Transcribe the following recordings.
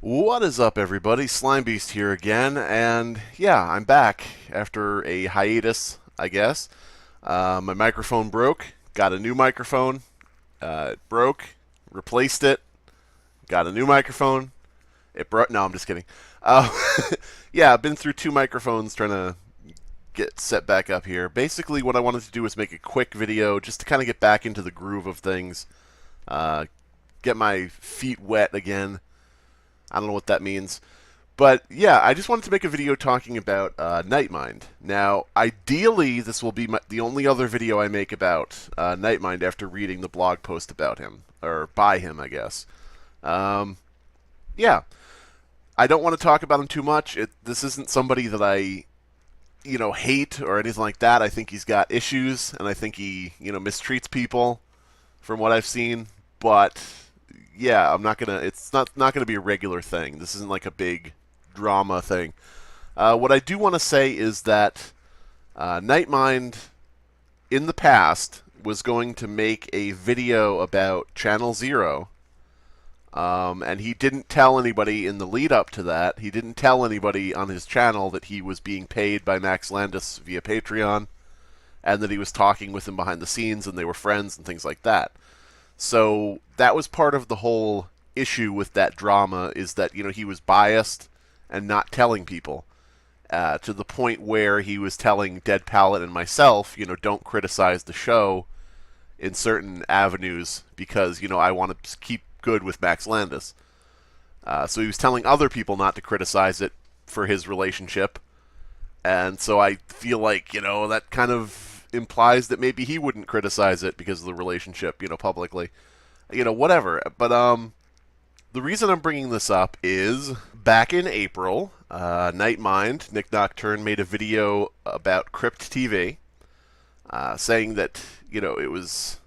What is up, everybody? Slimebeast here again, and yeah, I'm back after a hiatus, I guess. My microphone broke, got a new microphone, it broke, replaced it, got a new microphone, it broke. No, I'm just kidding. Uh, yeah, I've been through two microphones trying to get set back up here. Basically, what I wanted to do was make a quick video just to kind of get back into the groove of things, uh, get my feet wet again. I don't know what that means. But yeah, I just wanted to make a video talking about Nightmind. Now, ideally, this will be the only other video I make about Nightmind after reading the blog post about him, or by him, I guess. Um, yeah, I don't want to talk about him too much. This isn't somebody that I, hate or anything like that. I think he's got issues, and I think he, mistreats people, from what I've seen. But yeah, I'm not gonna. It's not gonna be a regular thing. This isn't like a big drama thing. What I do want to say is that Nightmind in the past was going to make a video about Channel Zero, and he didn't tell anybody in the lead up to that. He didn't tell anybody on his channel that he was being paid by Max Landis via Patreon, and that he was talking with him behind the scenes and they were friends and things like that. So that was part of the whole issue with that drama, is that he was biased and not telling people, to the point where he was telling Dead Palette and myself, don't criticize the show in certain avenues because I want to keep good with Max Landis. So he was telling other people not to criticize it for his relationship, and so I feel like that kind of implies that maybe he wouldn't criticize it because of the relationship, publicly, whatever. But the reason I'm bringing this up is back in April, Nightmind, Nick Nocturne, made a video about Crypt TV, saying that, it was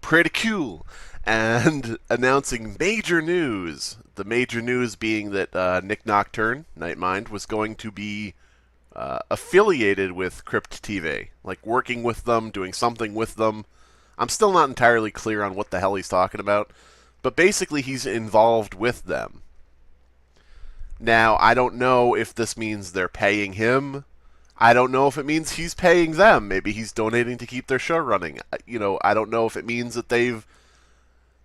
pretty cool, and announcing major news. The major news being that Nick Nocturne, Nightmind, was going to be affiliated with Crypt TV, like working with them, doing something with them. I'm still not entirely clear on what the hell he's talking about, but basically he's involved with them. Now, I don't know if this means they're paying him. I don't know if it means he's paying them. Maybe he's donating to keep their show running. I don't know if it means that they've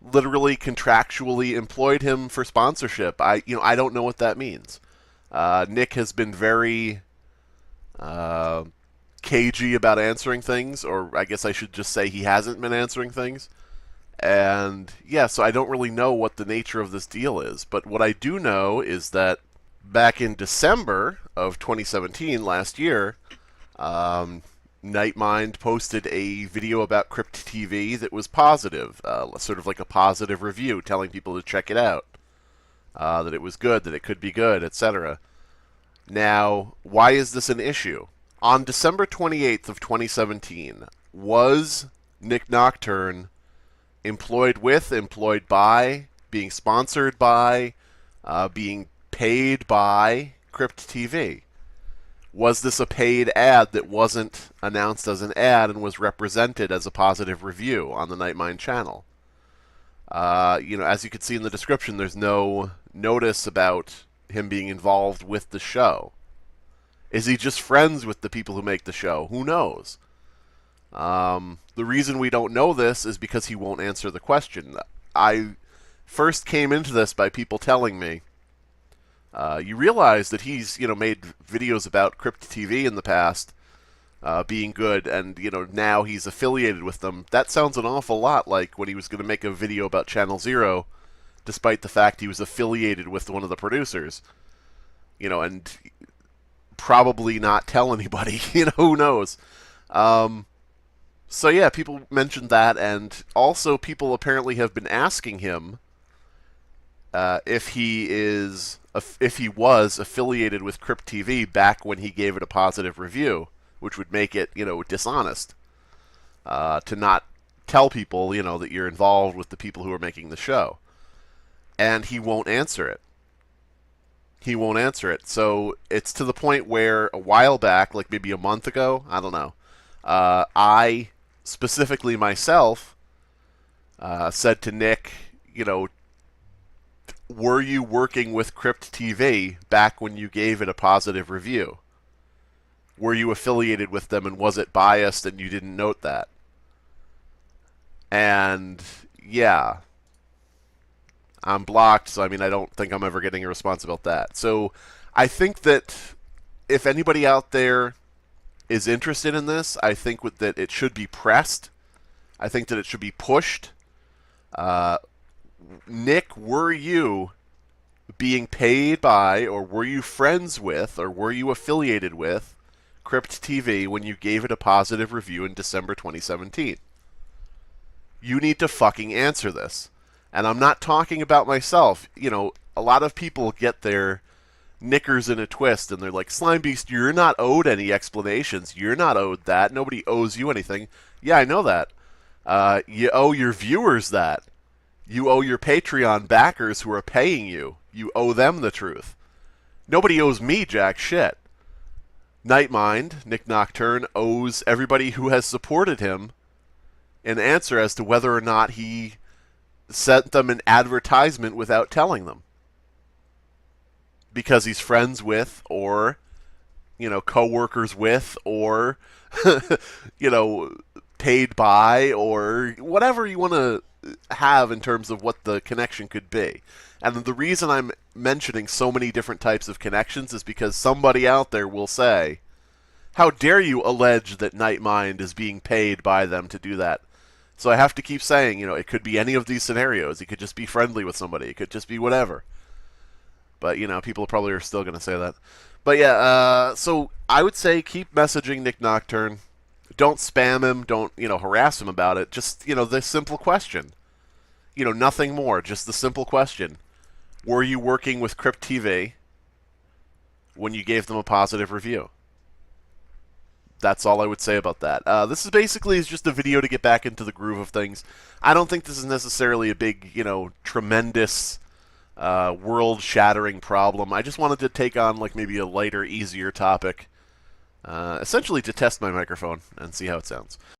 literally contractually employed him for sponsorship. I don't know what that means. Nick has been very cagey about answering things, or I guess I should just say he hasn't been answering things. And yeah, so I don't really know what the nature of this deal is. But what I do know is that back in December of 2017, last year, Nightmind posted a video about Crypt TV that was positive, sort of like a positive review, telling people to check it out, that it was good, that it could be good, etc. Now, why is this an issue? On December 28th of 2017, was Nick Nocturne employed with, employed by, being sponsored by, being paid by Crypt TV? Was this a paid ad that wasn't announced as an ad and was represented as a positive review on the Nightmind channel? As you can see in the description, there's no notice about him being involved with the show. Is he just friends with the people who make the show? Who knows? The reason we don't know this is because he won't answer the question. I first came into this by people telling me, you realize that he's, made videos about Crypt TV in the past, being good, and, now he's affiliated with them. That sounds an awful lot like when he was going to make a video about Channel Zero, despite the fact he was affiliated with one of the producers. And probably not tell anybody, who knows. So yeah, people mentioned that, and also people apparently have been asking him if he was affiliated with Crypt TV back when he gave it a positive review, which would make it, dishonest to not tell people, that you're involved with the people who are making the show. And he won't answer it. He won't answer it. So it's to the point where a while back, like maybe a month ago, I don't know, I specifically myself said to Nick, were you working with Crypt TV back when you gave it a positive review? Were you affiliated with them, and was it biased and you didn't note that? And yeah, I'm blocked, so I mean, I don't think I'm ever getting a response about that. So I think that if anybody out there is interested in this, I think that it should be pressed. I think that it should be pushed. Nick, were you being paid by, or were you friends with, or were you affiliated with Crypt TV when you gave it a positive review in December 2017? You need to fucking answer this. And I'm not talking about myself. You know, a lot of people get their knickers in a twist and they're like, Slime Beast, you're not owed any explanations. You're not owed that. Nobody owes you anything. Yeah, I know that. You owe your viewers that. You owe your Patreon backers who are paying you. You owe them the truth. Nobody owes me jack shit. Nightmind, Nick Nocturne, owes everybody who has supported him an answer as to whether or not he sent them an advertisement without telling them. Because he's friends with, or, you know, co-workers with, or, you know, paid by, or whatever you want to have in terms of what the connection could be. And the reason I'm mentioning so many different types of connections is because somebody out there will say, how dare you allege that Nightmind is being paid by them to do that? So I have to keep saying, you know, it could be any of these scenarios. He could just be friendly with somebody. It could just be whatever. But, you know, people probably are still going to say that. But, yeah, so I would say keep messaging Nick Nocturne. Don't spam him. Don't, you know, harass him about it. Just, you know, the simple question. You know, nothing more. Just the simple question. Were you working with Crypt TV when you gave them a positive review? That's all I would say about that. This is basically just a video to get back into the groove of things. I don't think this is necessarily a big, you know, tremendous, world-shattering problem. I just wanted to take on, like, maybe a lighter, easier topic, essentially to test my microphone and see how it sounds.